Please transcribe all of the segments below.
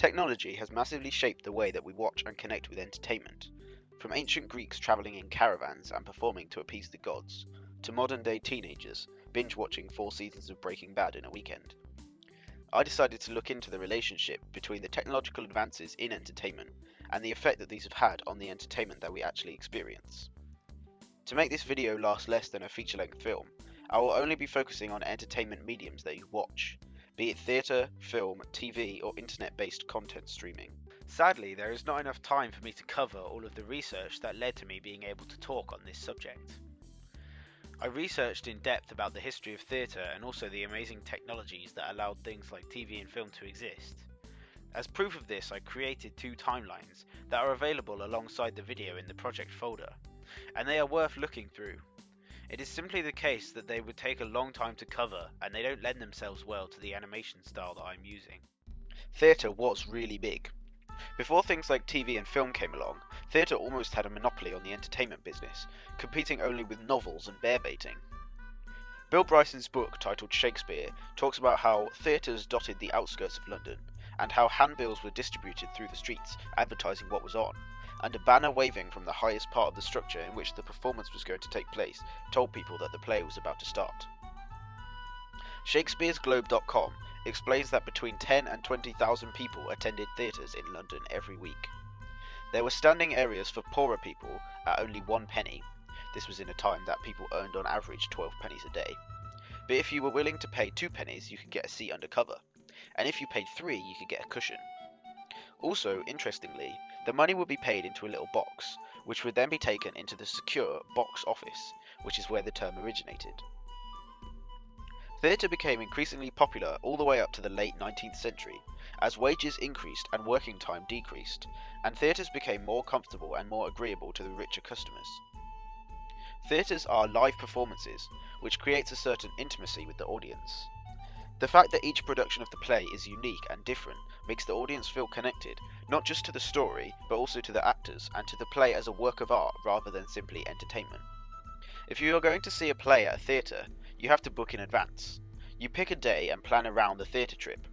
Technology has massively shaped the way that we watch and connect with entertainment, from ancient Greeks travelling in caravans and performing to appease the gods, to modern day teenagers binge watching 4 seasons of Breaking Bad in a weekend. I decided to look into the relationship between the technological advances in entertainment and the effect that these have had on the entertainment that we actually experience. To make this video last less than a feature-length film, I will only be focusing on entertainment mediums that you watch, be it theatre, film, TV, or internet-based content streaming. Sadly, there is not enough time for me to cover all of the research that led to me being able to talk on this subject. I researched in depth about the history of theatre and also the amazing technologies that allowed things like TV and film to exist. As proof of this, I created 2 timelines that are available alongside the video in the project folder, and they are worth looking through. It is simply the case that they would take a long time to cover and they don't lend themselves well to the animation style that I'm using. Theatre was really big. Before things like TV and film came along, theatre almost had a monopoly on the entertainment business, competing only with novels and bear baiting. Bill Bryson's book, titled Shakespeare, talks about how theatres dotted the outskirts of London, and how handbills were distributed through the streets advertising what was on, and a banner waving from the highest part of the structure in which the performance was going to take place told people that the play was about to start. Shakespeare'sGlobe.com explains that between 10 and 20,000 people attended theatres in London every week. There were standing areas for poorer people at only 1 penny. This was in a time that people earned on average 12 pennies a day. But if you were willing to pay 2 pennies, you could get a seat under cover, and if you paid 3, you could get a cushion. Also, interestingly, the money would be paid into a little box, which would then be taken into the secure box office, which is where the term originated. Theatre became increasingly popular all the way up to the late 19th century, as wages increased and working time decreased, and theatres became more comfortable and more agreeable to the richer customers. Theatres are live performances, which creates a certain intimacy with the audience. The fact that each production of the play is unique and different makes the audience feel connected, not just to the story, but also to the actors and to the play as a work of art rather than simply entertainment. If you are going to see a play at a theatre, you have to book in advance. You pick a day and plan around the theatre trip.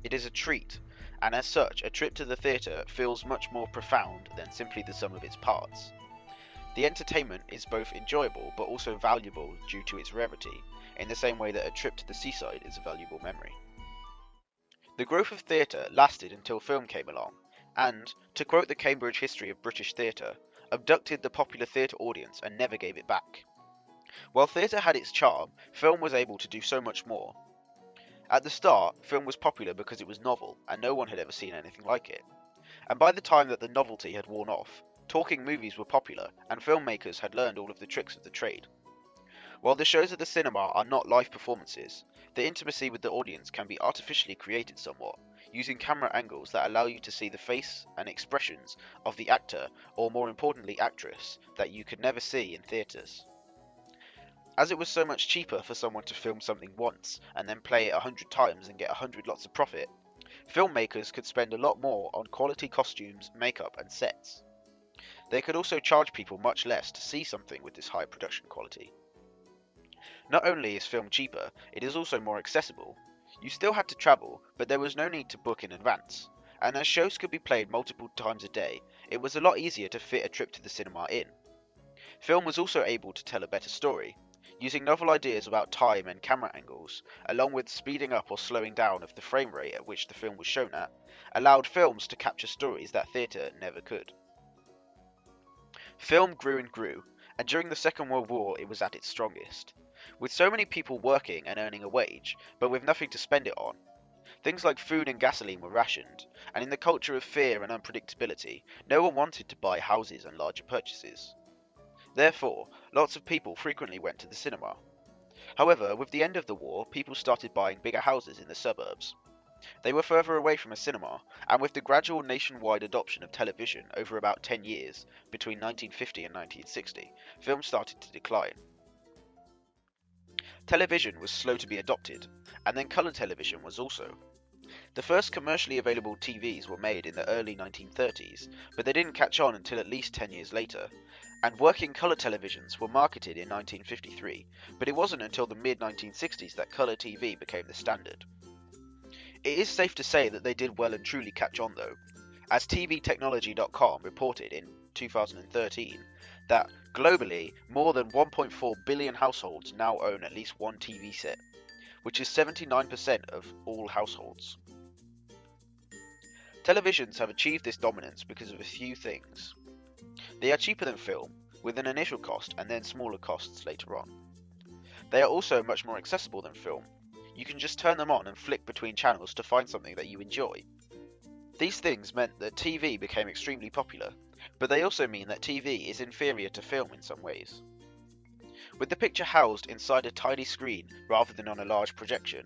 It is a treat, and as such, a trip to the theatre feels much more profound than simply the sum of its parts. The entertainment is both enjoyable but also valuable due to its rarity, in the same way that a trip to the seaside is a valuable memory. The growth of theatre lasted until film came along, and, to quote the Cambridge History of British Theatre, abducted the popular theatre audience and never gave it back. While theatre had its charm, film was able to do so much more. At the start, film was popular because it was novel, and no one had ever seen anything like it. And by the time that the novelty had worn off, talking movies were popular, and filmmakers had learned all of the tricks of the trade. While the shows at the cinema are not live performances, the intimacy with the audience can be artificially created somewhat, using camera angles that allow you to see the face and expressions of the actor, or more importantly actress, that you could never see in theatres. As it was so much cheaper for someone to film something once and then play it 100 times and get 100 lots of profit, filmmakers could spend a lot more on quality costumes, makeup and sets. They could also charge people much less to see something with this high production quality. Not only is film cheaper, it is also more accessible. You still had to travel, but there was no need to book in advance, and as shows could be played multiple times a day, it was a lot easier to fit a trip to the cinema in. Film was also able to tell a better story, using novel ideas about time and camera angles, along with speeding up or slowing down of the frame rate at which the film was shown at, allowed films to capture stories that theatre never could. Film grew and grew, and during the Second World War it was at its strongest. With so many people working and earning a wage, but with nothing to spend it on, things like food and gasoline were rationed, and in the culture of fear and unpredictability, no one wanted to buy houses and larger purchases. Therefore, lots of people frequently went to the cinema. However, with the end of the war, people started buying bigger houses in the suburbs. They were further away from a cinema, and with the gradual nationwide adoption of television over about 10 years, between 1950 and 1960, film started to decline. Television was slow to be adopted, and then colour television was also. The first commercially available TVs were made in the early 1930s, but they didn't catch on until at least 10 years later, and working colour televisions were marketed in 1953, but it wasn't until the mid-1960s that colour TV became the standard. It is safe to say that they did well and truly catch on though, as TVtechnology.com reported in 2013 that globally more than 1.4 billion households now own at least one TV set, which is 79% of all households. Televisions have achieved this dominance because of a few things. They are cheaper than film, with an initial cost and then smaller costs later on. They are also much more accessible than film. You can just turn them on and flick between channels to find something that you enjoy. These things meant that TV became extremely popular, but they also mean that TV is inferior to film in some ways. With the picture housed inside a tiny screen rather than on a large projection,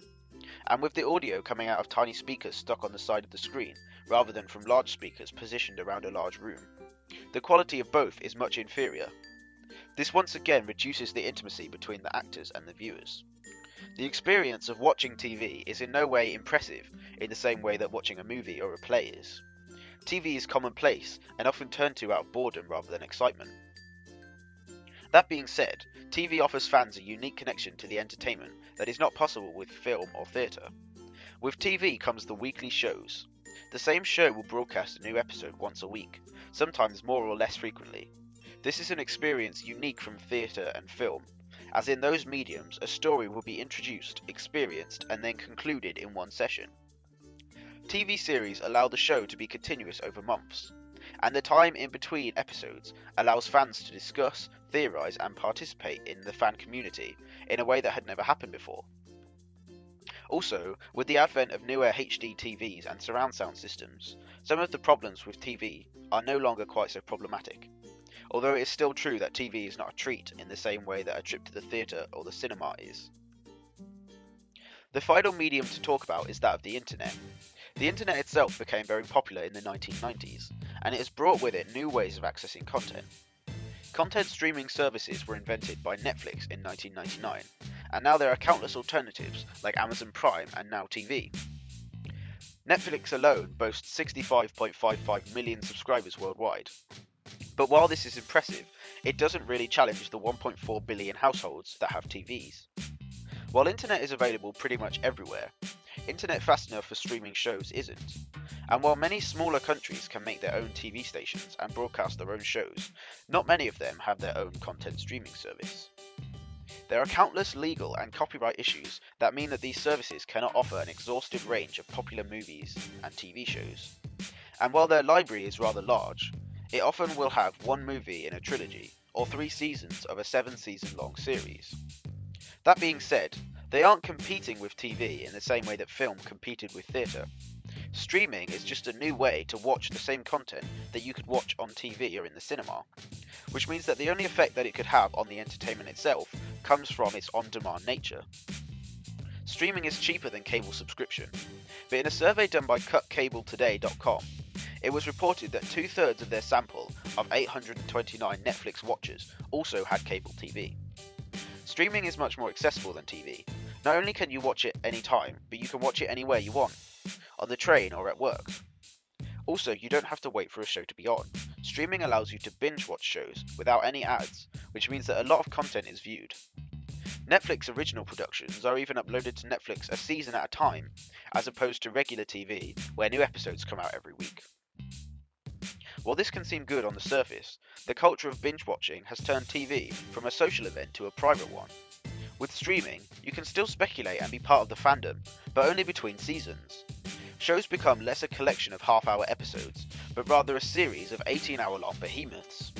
and with the audio coming out of tiny speakers stuck on the side of the screen rather than from large speakers positioned around a large room, the quality of both is much inferior. This once again reduces the intimacy between the actors and the viewers. The experience of watching TV is in no way impressive in the same way that watching a movie or a play is. TV is commonplace and often turned to out of boredom rather than excitement. That being said, TV offers fans a unique connection to the entertainment that is not possible with film or theatre. With TV comes the weekly shows. The same show will broadcast a new episode once a week, sometimes more or less frequently. This is an experience unique from theatre and film, as in those mediums a story will be introduced, experienced, and then concluded in one session. TV series allow the show to be continuous over months, and the time in between episodes allows fans to discuss, theorise and participate in the fan community in a way that had never happened before. Also, with the advent of newer HD TVs and surround sound systems, some of the problems with TV are no longer quite so problematic. Although it is still true that TV is not a treat in the same way that a trip to the theatre or the cinema is. The final medium to talk about is that of the internet. The internet itself became very popular in the 1990s, and it has brought with it new ways of accessing content. Content streaming services were invented by Netflix in 1999, and now there are countless alternatives like Amazon Prime and Now TV. Netflix alone boasts 65.55 million subscribers worldwide. But while this is impressive, it doesn't really challenge the 1.4 billion households that have TVs. While internet is available pretty much everywhere, internet fast enough for streaming shows isn't. And while many smaller countries can make their own TV stations and broadcast their own shows, not many of them have their own content streaming service. There are countless legal and copyright issues that mean that these services cannot offer an exhaustive range of popular movies and TV shows. And while their library is rather large, it often will have one movie in a trilogy, or 3 seasons of a 7-season long series. That being said, they aren't competing with TV in the same way that film competed with theatre. Streaming is just a new way to watch the same content that you could watch on TV or in the cinema, which means that the only effect that it could have on the entertainment itself comes from its on-demand nature. Streaming is cheaper than cable subscription, but in a survey done by cutcabletoday.com, it was reported that 2/3 of their sample of 829 Netflix watchers also had cable TV. Streaming is much more accessible than TV. Not only can you watch it anytime, but you can watch it anywhere you want, on the train or at work. Also, you don't have to wait for a show to be on. Streaming allows you to binge watch shows without any ads, which means that a lot of content is viewed. Netflix original productions are even uploaded to Netflix a season at a time, as opposed to regular TV, where new episodes come out every week. While this can seem good on the surface, the culture of binge watching has turned TV from a social event to a private one. With streaming, you can still speculate and be part of the fandom, but only between seasons. Shows become less a collection of half-hour episodes, but rather a series of 18-hour-long behemoths.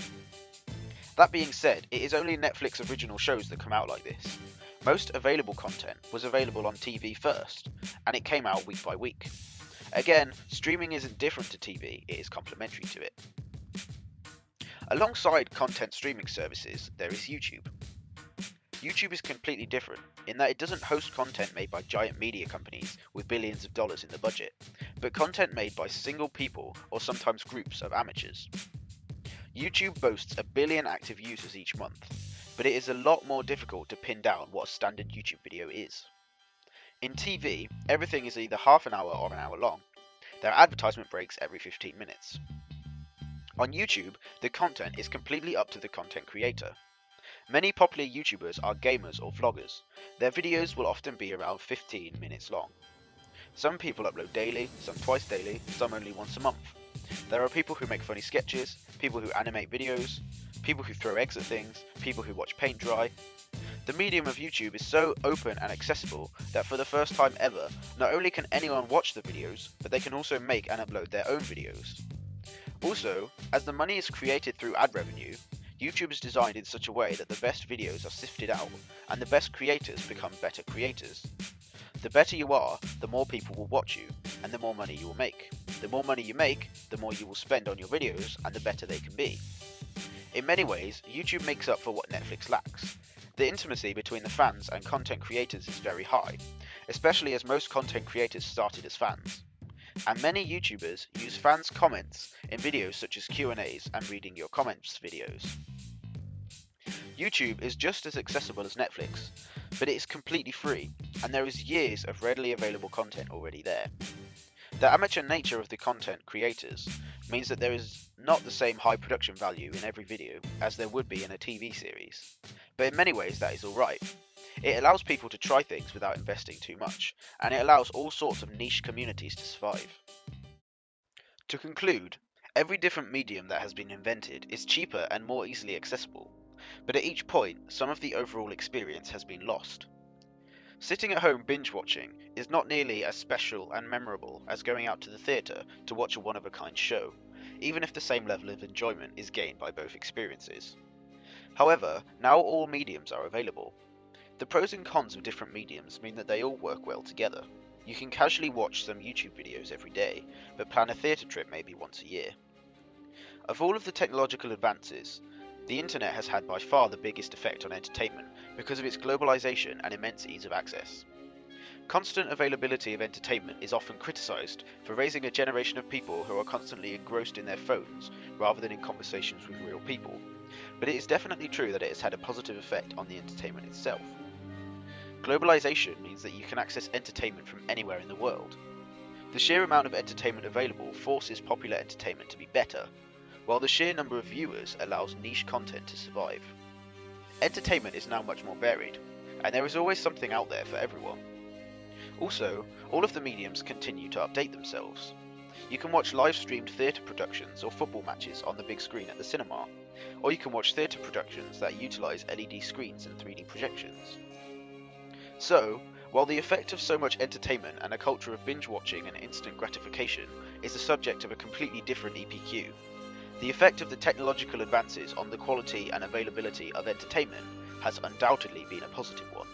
That being said, it is only Netflix original shows that come out like this. Most available content was available on TV first, and it came out week by week. Again, streaming isn't different to TV, it is complementary to it. Alongside content streaming services, there is YouTube. YouTube is completely different in that it doesn't host content made by giant media companies with billions of dollars in the budget, but content made by single people or sometimes groups of amateurs. YouTube boasts 1 billion active users each month, but it is a lot more difficult to pin down what a standard YouTube video is. In TV, everything is either half an hour or an hour long. There are advertisement breaks every 15 minutes. On YouTube, the content is completely up to the content creator. Many popular YouTubers are gamers or vloggers. Their videos will often be around 15 minutes long. Some people upload daily, some twice daily, some only once a month. There are people who make funny sketches, people who animate videos, people who throw eggs at things, people who watch paint dry. The medium of YouTube is so open and accessible that for the first time ever, not only can anyone watch the videos, but they can also make and upload their own videos. Also, as the money is created through ad revenue, YouTube is designed in such a way that the best videos are sifted out, and the best creators become better creators. The better you are, the more people will watch you, and the more money you will make. The more money you make, the more you will spend on your videos, and the better they can be. In many ways, YouTube makes up for what Netflix lacks. The intimacy between the fans and content creators is very high, especially as most content creators started as fans. And many YouTubers use fans' comments in videos such as Q&As and reading your comments videos. YouTube is just as accessible as Netflix, but it is completely free, and there is years of readily available content already there. The amateur nature of the content creators means that there is not the same high production value in every video as there would be in a TV series, but in many ways that is alright. It allows people to try things without investing too much, and it allows all sorts of niche communities to survive. To conclude, every different medium that has been invented is cheaper and more easily accessible, but at each point, some of the overall experience has been lost. Sitting at home binge watching is not nearly as special and memorable as going out to the theatre to watch a one-of-a-kind show, even if the same level of enjoyment is gained by both experiences. However, now all mediums are available. The pros and cons of different mediums mean that they all work well together. You can casually watch some YouTube videos every day, but plan a theatre trip maybe once a year. Of all of the technological advances, the internet has had by far the biggest effect on entertainment because of its globalisation and immense ease of access. Constant availability of entertainment is often criticised for raising a generation of people who are constantly engrossed in their phones rather than in conversations with real people, but it is definitely true that it has had a positive effect on the entertainment itself. Globalisation means that you can access entertainment from anywhere in the world. The sheer amount of entertainment available forces popular entertainment to be better, while the sheer number of viewers allows niche content to survive. Entertainment is now much more varied, and there is always something out there for everyone. Also, all of the mediums continue to update themselves. You can watch live-streamed theatre productions or football matches on the big screen at the cinema, or you can watch theatre productions that utilise LED screens and 3D projections. So, while the effect of so much entertainment and a culture of binge-watching and instant gratification is the subject of a completely different EPQ, the effect of the technological advances on the quality and availability of entertainment has undoubtedly been a positive one.